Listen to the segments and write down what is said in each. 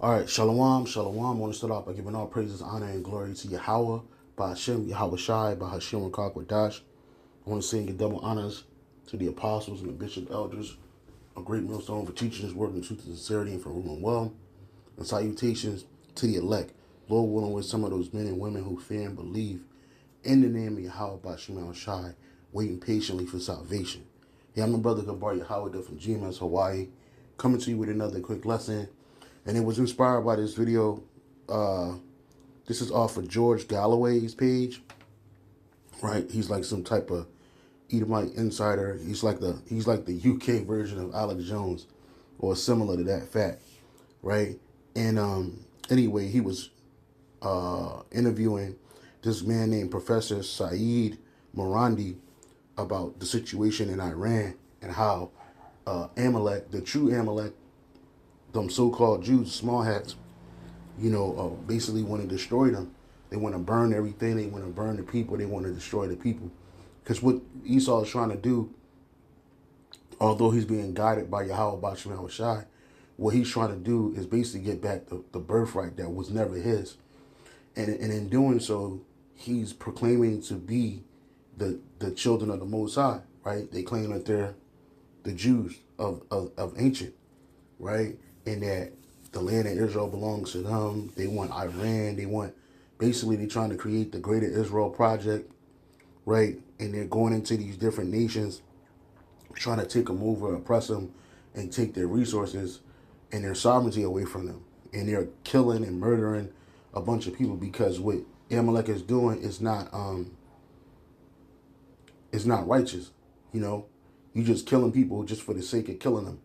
All right, shalom, shalom. I want to start off by giving all praises, honor, and glory to Yahweh, by Hashem, Yahweh Shai, by Hashem and Dash. I want to say and give double honors to the apostles and the bishop elders, a great millstone for teaching his word in truth and sincerity and for ruling well. And salutations to the elect, Lord willing, with some of those men and women who fear and believe in the name of Yahweh by Hashem Shai, waiting patiently for salvation. Yeah, I'm my brother Gabar Yahweh from GMS Hawaii, coming to you with another quick lesson. And it was inspired by this video. This is off of George Galloway's page, right? He's like some type of Edomite insider. He's like the UK version of Alex Jones, or similar to that fact, right? And anyway, he was interviewing this man named Professor Saeed Morandi about the situation in Iran and how Amalek, the true Amalek, them so-called Jews, small hats, basically want to destroy them. They want to burn everything. They want to burn the people. They want to destroy the people. Because what Esau is trying to do, although he's being guided by Yahweh Bashim Shai, what he's trying to do is basically get back the birthright that was never his. And in doing so, he's proclaiming to be the children of the Most High, right? They claim that they're the Jews of ancient, right? And that the land of Israel belongs to them. They want Iran. They're trying to create the Greater Israel Project, right? And they're going into these different nations, trying to take them over, oppress them, and take their resources and their sovereignty away from them. And they're killing and murdering a bunch of people because what Amalek is doing is not righteous. You just killing people just for the sake of killing them.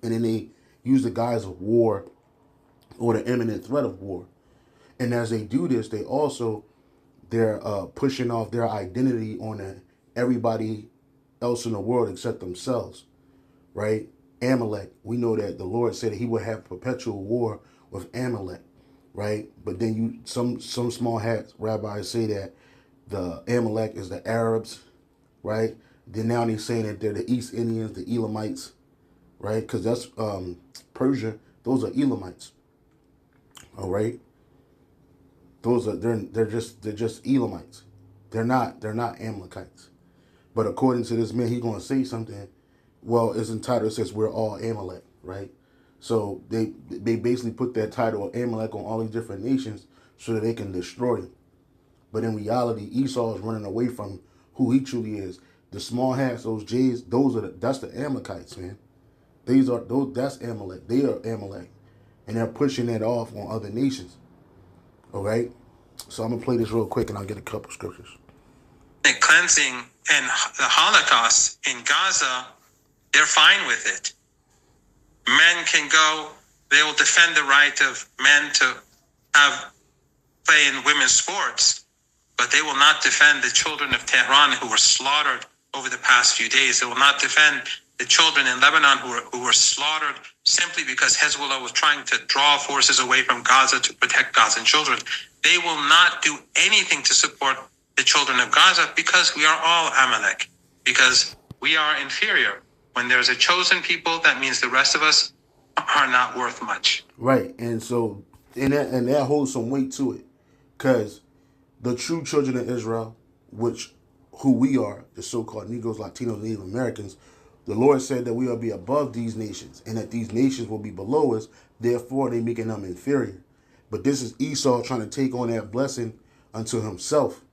And then they use the guise of war or the imminent threat of war. And as they do this, they're pushing off their identity on everybody else in the world except themselves, right? Amalek, we know that the Lord said that he would have perpetual war with Amalek, right? But then some small hat rabbis say that the Amalek is the Arabs, right? Then now they're saying that they're the East Indians, the Elamites, right? Because that's Persia. Those are Elamites. All right. They're just Elamites. They're not Amalekites. But according to this man, he's going to say something. Well, it's entitled, it says we're all Amalek, right? So they basically put that title of Amalek on all these different nations so that they can destroy them. But in reality, Esau is running away from who he truly is. The small hats, those J's, that's the Amalekites, man. That's Amalek. They are Amalek. And they're pushing that off on other nations. All right? So I'm going to play this real quick and I'll get a couple scriptures. The cleansing and the Holocaust in Gaza, they're fine with it. Men can go, they will defend the right of men to play in women's sports, but they will not defend the children of Tehran who were slaughtered over the past few days. They will not defend the children in Lebanon who were slaughtered simply because Hezbollah was trying to draw forces away from Gaza to protect Gazan children. They will not do anything to support the children of Gaza because we are all Amalek, because we are inferior. When there's a chosen people, that means the rest of us are not worth much. Right, and so and that holds some weight to it, because the true children of Israel, who we are, the so-called Negroes, Latinos, Native Americans, the Lord said that we will be above these nations and that these nations will be below us. Therefore, they're making them inferior. But this is Esau trying to take on that blessing unto himself,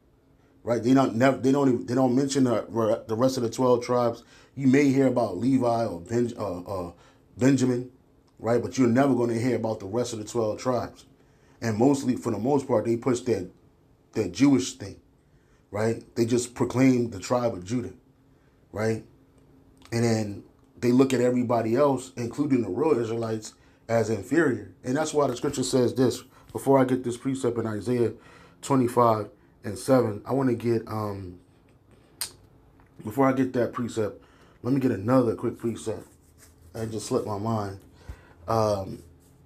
right? They don't mention the rest of the 12 tribes. You may hear about Levi or Benjamin, right? But you're never going to hear about the rest of the 12 tribes. And mostly, for the most part, they push that Jewish thing, right? They just proclaim the tribe of Judah, right? And then they look at everybody else, including the real Israelites, as inferior. And that's why the scripture says this. Before I get this precept in Isaiah 25:7, I want to get, before I get that precept, let me get another quick precept. That just slipped my mind.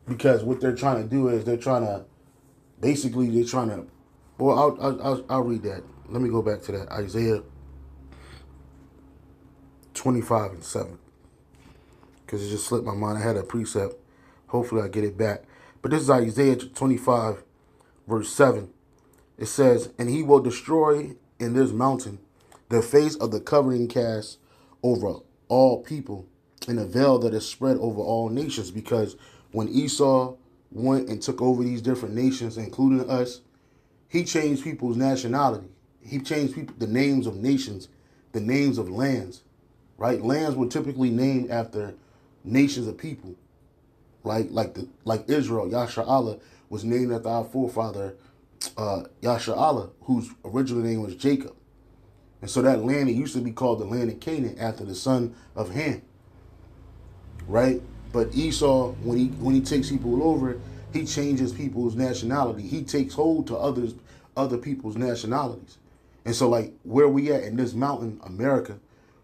Because what they're trying to do is well, I'll read that. Let me go back to that. Isaiah 25:7. Because it just slipped my mind. I had a precept Hopefully I get it back. But this is Isaiah 25, verse 7. It says, and he will destroy in this mountain the face of the covering cast over all people, and a veil that is spread over all nations. Because when Esau went and took over these different nations, including us, he changed people's nationality. He changed people, the names of nations, the names of lands, right? Lands were typically named after nations of people, like Israel. Yasharallah was named after our forefather Yasharallah, whose original name was Jacob. And so that land, it used to be called the land of Canaan after the son of Ham, right? But Esau, when he takes people over, he changes people's nationality. He takes hold to other people's nationalities. And so, like, where we at in this mountain, America,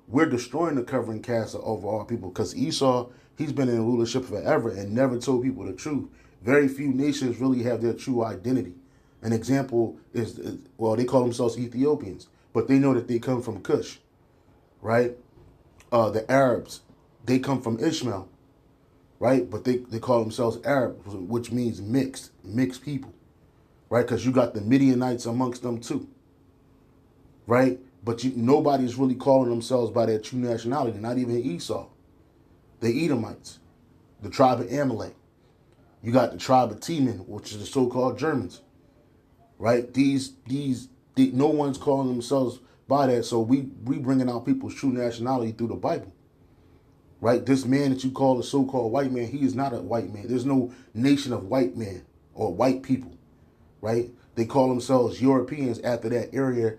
we're destroying the covering cast over our people, because Esau, he's been in rulership forever and never told people the truth. Very few nations really have their true identity. An example is, well, they call themselves Ethiopians, but they know that they come from Cush, right? The Arabs, they come from Ishmael, right? But they call themselves Arab, which means mixed people, right? Because you got the Midianites amongst them too, right? But nobody's really calling themselves by their true nationality, not even Esau. The Edomites, the tribe of Amalek. You got the tribe of Teman, which is the so-called Germans, right? No one's calling themselves by that, so we bringing out people's true nationality through the Bible, right? This man that you call a so-called white man, he is not a white man. There's no nation of white men or white people, right? They call themselves Europeans after that area,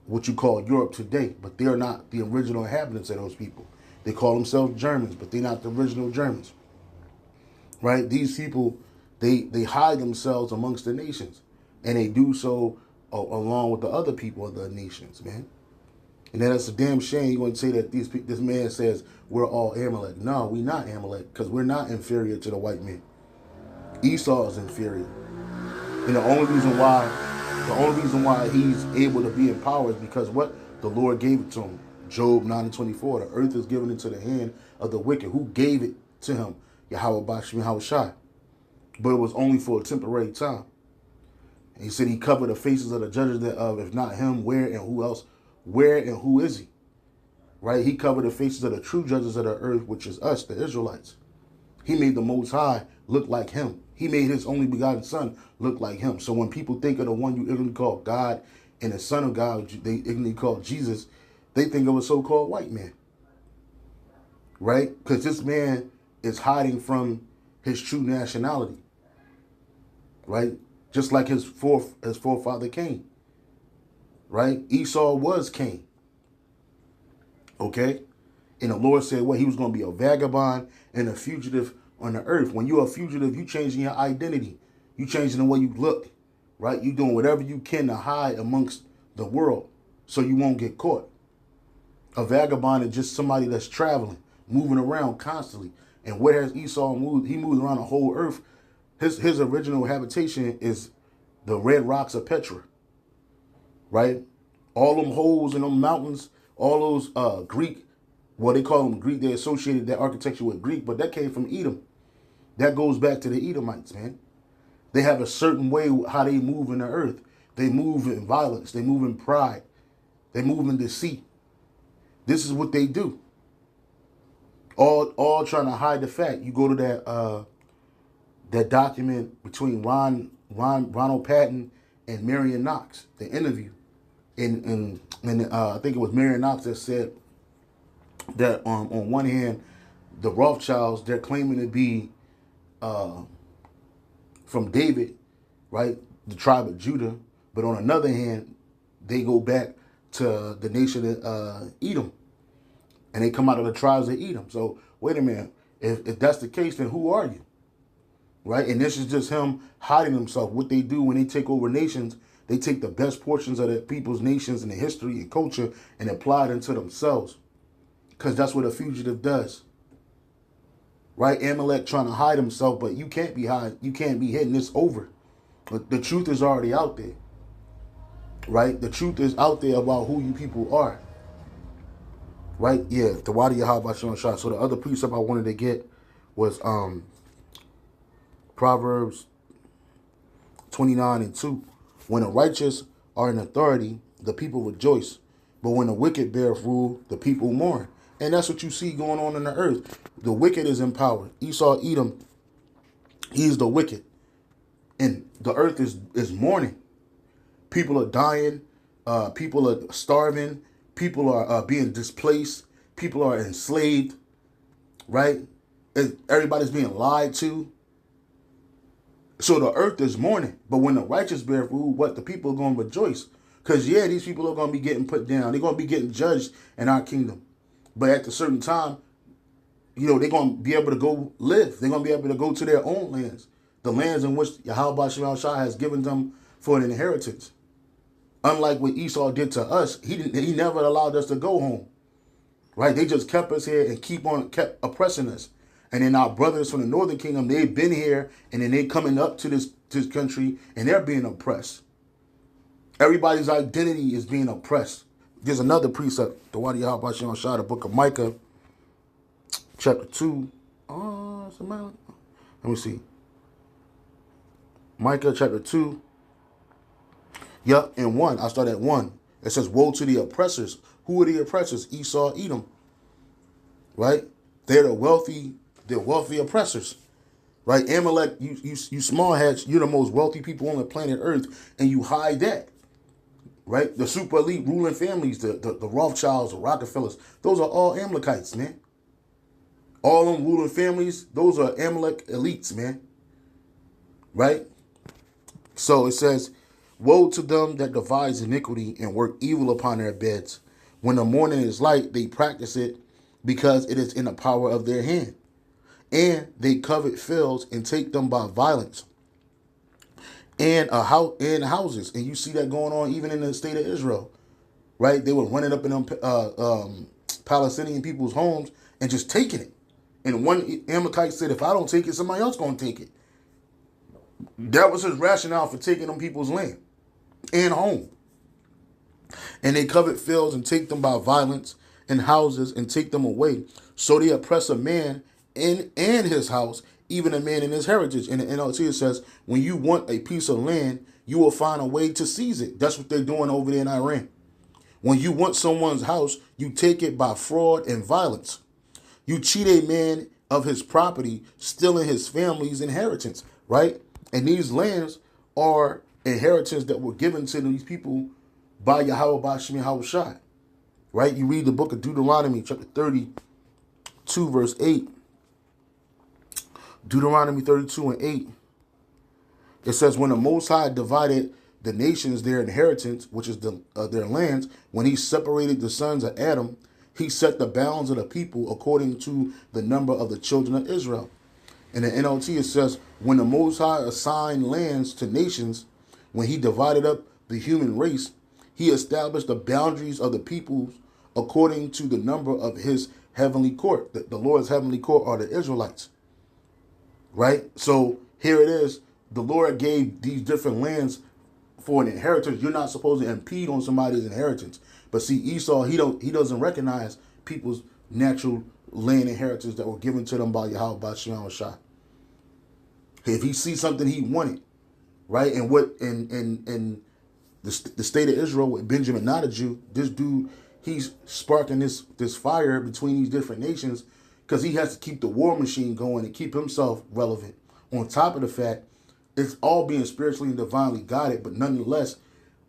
what you call Europe today, but they're not the original inhabitants of those people. They call themselves Germans, but they're not the original Germans, right? These people, they hide themselves amongst the nations, and they do so along with the other people of the nations, man. And then that's a damn shame you're going to say that this man says we're all Amalek. No, we're not Amalek, because we're not inferior to the white man. Esau is inferior. And the only reason why he's able to be in power is because what? The Lord gave it to him. Job 9:24. The earth is given into the hand of the wicked. Who gave it to him? Yahweh Bashim Yahushai. But it was only for a temporary time. And he said he covered the faces of the judges thereof. If not him, where and who else? Where and who is he? Right? He covered the faces of the true judges of the earth, which is us, the Israelites. He made the Most High look like him. He made his only begotten son look like him. So when people think of the one you ignorantly call God and the son of God, they ignorantly call Jesus, they think of a so-called white man. Right? Because this man is hiding from his true nationality. Right? Just like his forefather Cain. Right? Esau was Cain. Okay? And the Lord said, well, he was going to be a vagabond and a fugitive on the earth. When you're a fugitive, you changing your identity. You changing the way you look. Right? You doing whatever you can to hide amongst the world so you won't get caught. A vagabond is just somebody that's traveling, moving around constantly. And where has Esau moved? He moved around the whole earth. His original habitation is the red rocks of Petra. Right? All them holes in them mountains, all those Greek, well, they call them Greek, they associated that architecture with Greek, but that came from Edom. That goes back to the Edomites, man. They have a certain way how they move in the earth. They move in violence. They move in pride. They move in deceit. This is what they do. All trying to hide the fact. You go to that document between Ronald Patton and Marion Knox, the interview. And I think it was Marion Knox that said that on one hand, the Rothschilds, they're claiming to be from David, right? The tribe of Judah. But on another hand, they go back to the nation of Edom. And they come out of the tribes of Edom. So, wait a minute. If that's the case, then who are you? Right? And this is just him hiding himself. What they do when they take over nations, they take the best portions of the people's nations and the history and culture and apply it into themselves. Because that's what a fugitive does. Right? Amalek trying to hide himself, but you can't be hidden. It's over. But the truth is already out there. Right? The truth is out there about who you people are. Right? Yeah, the Wadi Yahab Shah. So the other precept I wanted to get was Proverbs 29:2. When the righteous are in authority, the people rejoice. But when the wicked beareth rule, the people mourn. And that's what you see going on in the earth. The wicked is in power. Esau, Edom, he's the wicked. And the earth is mourning. People are dying. People are starving. People are being displaced. People are enslaved. Right? Everybody's being lied to. So the earth is mourning. But when the righteous bear rule, what? The people are going to rejoice. Because, yeah, these people are going to be getting put down. They're going to be getting judged in our kingdom. But at a certain time, they're going to be able to go live. They're going to be able to go to their own lands. The lands in which Yahweh Shema Shai has given them for an inheritance. Unlike what Esau did to us, he never allowed us to go home. Right? They just kept us here and kept oppressing us. And then our brothers from the northern kingdom, they've been here, and then they coming up to this country, and they're being oppressed. Everybody's identity is being oppressed. There's another precept, the Wadi Yahweh Shah, the book of Micah, chapter 2. Let me see. Micah chapter 2. Yep, and 1. I start at 1. It says, woe to the oppressors. Who are the oppressors? Esau, Edom. Right? They're the wealthy oppressors. Right? Amalek, you small hats, you're the most wealthy people on the planet Earth, and you hide that. Right? The super elite ruling families, the Rothschilds, the Rockefellers, those are all Amalekites, man. All them ruling families, those are Amalek elites, man. Right? So it says, woe to them that devise iniquity and work evil upon their beds. When the morning is light, they practice it because it is in the power of their hand. And they covet fields and take them by violence. And houses. And you see that going on even in the state of Israel. Right? They were running up in them Palestinian people's homes and just taking it. And one Amalekite said, if I don't take it, somebody else going to take it. That was his rationale for taking them people's land and home. And they covet fields and take them by violence, and houses and take them away. So they oppress a man in and his house, even a man in his heritage. And the NLT it says, when you want a piece of land, you will find a way to seize it. That's what they're doing over there in Iran. When you want someone's house, you take it by fraud and violence. You cheat a man of his property, stealing his family's inheritance, right? And these lands are inheritance that were given to these people by Yahweh Bashim Yahweh Shai, right? You read the book of Deuteronomy, chapter 32, verse 8. Deuteronomy 32 and 8. It says, when the Most High divided the nations their inheritance, which is their lands, when he separated the sons of Adam, he set the bounds of the people according to the number of the children of Israel. In the NLT, it says, when the Most High assigned lands to nations, when he divided up the human race, he established the boundaries of the peoples according to the number of his heavenly court. The Lord's heavenly court are the Israelites. Right? So here it is. The Lord gave these different lands for an inheritance. You're not supposed to impede on somebody's inheritance. But see, Esau, he doesn't recognize people's natural land inheritance that were given to them by Yahweh by Shema Shai. If he sees something he wanted, right? And what in the state of Israel with Benjamin, not a Jew, this dude, he's sparking this fire between these different nations because he has to keep the war machine going and keep himself relevant. On top of the fact, it's all being spiritually and divinely guided, but nonetheless,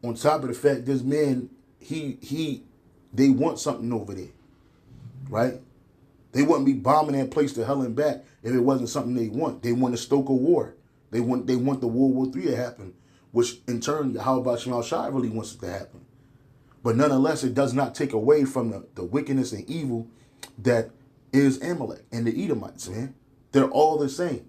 on top of the fact, this man, they want something over there, right? They wouldn't be bombing that place to hell and back if it wasn't something they want. They want to stoke a war. They want the World War III to happen, which in turn, how about Shemal Shai really wants it to happen. But nonetheless, it does not take away from the wickedness and evil that is Amalek and the Edomites, man. They're all the same.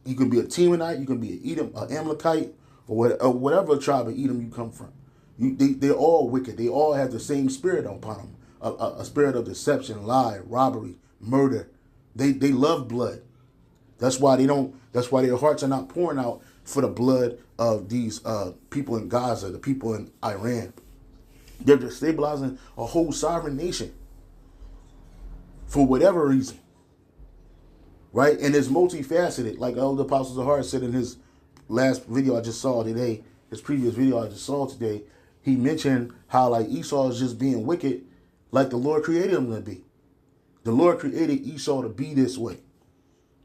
You can be a Temanite, you can be an Amalekite, or whatever tribe of Edom you come from. They're all wicked. They all have the same spirit upon them. A spirit of deception, lie, robbery, murder. They love blood. That's why their hearts are not pouring out for the blood of these people in Gaza, the people in Iran. They're destabilizing a whole sovereign nation for whatever reason. right? And it's multifaceted. Like Elder Apostle Zahar said in his last video I just saw today, his previous video I just saw today, he mentioned how like Esau is just being wicked like the Lord created him to be. The Lord created Esau to be this way,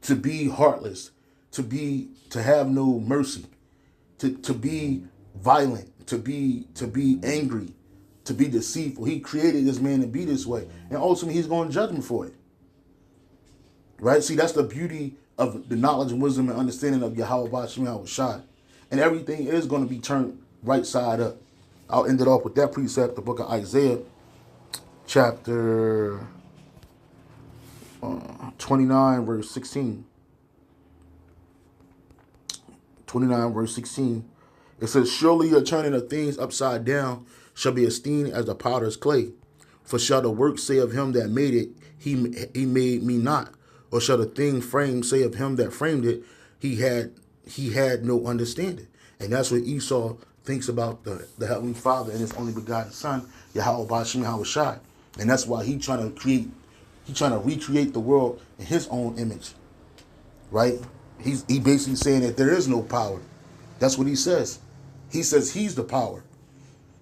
to be heartless, to have no mercy, to be violent, to be angry, to be deceitful. He created this man to be this way. And ultimately he's going to judge him for it. Right? See, that's the beauty of the knowledge and wisdom and understanding of Yahweh Bashim Yahushai. And everything is going to be turned right side up. I'll end it off with that precept, the book of Isaiah, chapter 29, verse 16. 29, verse 16. It says, surely your turning of things upside down shall be esteemed as the potter's clay. For shall the work say of him that made it, he made me not? Or shall the thing framed say of him that framed it, he had no understanding? And that's what Esau thinks about the Heavenly Father and his only begotten Son, Yahweh Bashim Yahushai. And that's why he's trying to recreate the world in his own image. Right? He basically saying that there is no power. That's what he says. He says he's the power.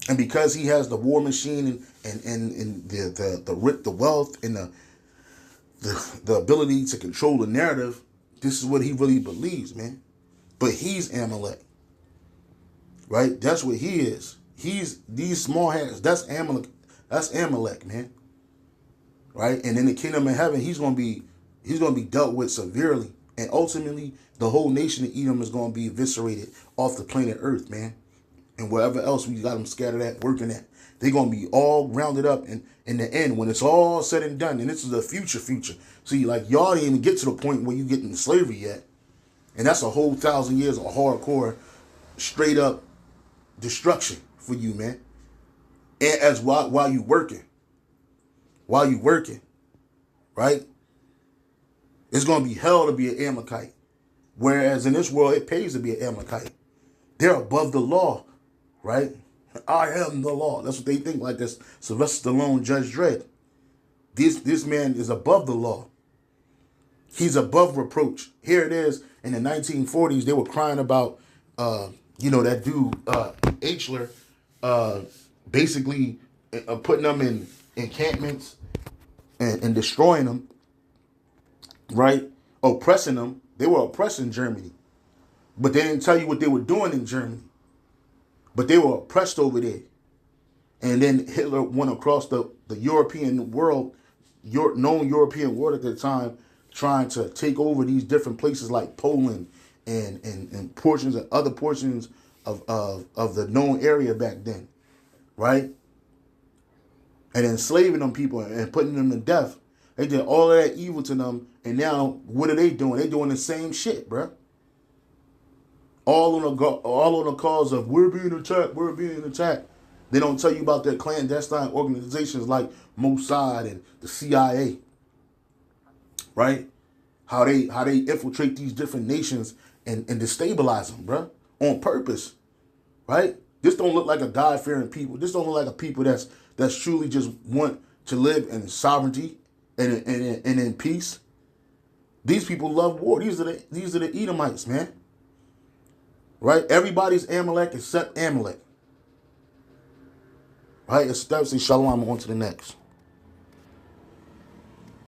And because he has the war machine and the wealth and the ability to control the narrative, this is what he really believes, man. But he's Amalek. Right? That's what he is. He's these small hands. That's Amalek. That's Amalek, man. Right? And in the kingdom of heaven, he's gonna be dealt with severely. And ultimately, the whole nation of Edom is going to be eviscerated off the planet Earth, man. And wherever else we got them scattered at, working at. They're going to be all rounded up in the end when it's all said and done. And this is the future. See, like, y'all didn't even get to the point where you get into slavery yet. And that's a whole 1,000 years of hardcore, straight up destruction for you, man. And as while you working. Right? It's going to be hell to be an Amalekite. Whereas in this world, it pays to be an Amalekite. They're above the law, right? I am the law. That's what they think, like this Sylvester Stallone, Judge Dredd. This man is above the law. He's above reproach. Here it is, in the 1940s, they were crying about, that dude, Eichler, basically putting them in encampments and destroying them. Right? Oppressing them. They were oppressing Germany. But they didn't tell you what they were doing in Germany. But they were oppressed over there. And then Hitler went across the European world, known European world at the time, trying to take over these different places like Poland and portions of other portions of the known area back then. Right? And enslaving them people and putting them to death. They did all of that evil to them, and now what are they doing? They're doing the same shit, bro. All on the cause of we're being attacked. They don't tell you about their clandestine organizations like Mossad and the CIA, right? How they infiltrate these different nations and destabilize them, bro, on purpose, right? This don't look like a God-fearing people. This don't look like a people that's truly just want to live in sovereignty. And in peace. These people love war. These are the Edomites, man. Right? Everybody's Amalek except Amalek. Right? It's that. Say shalom. On to the next.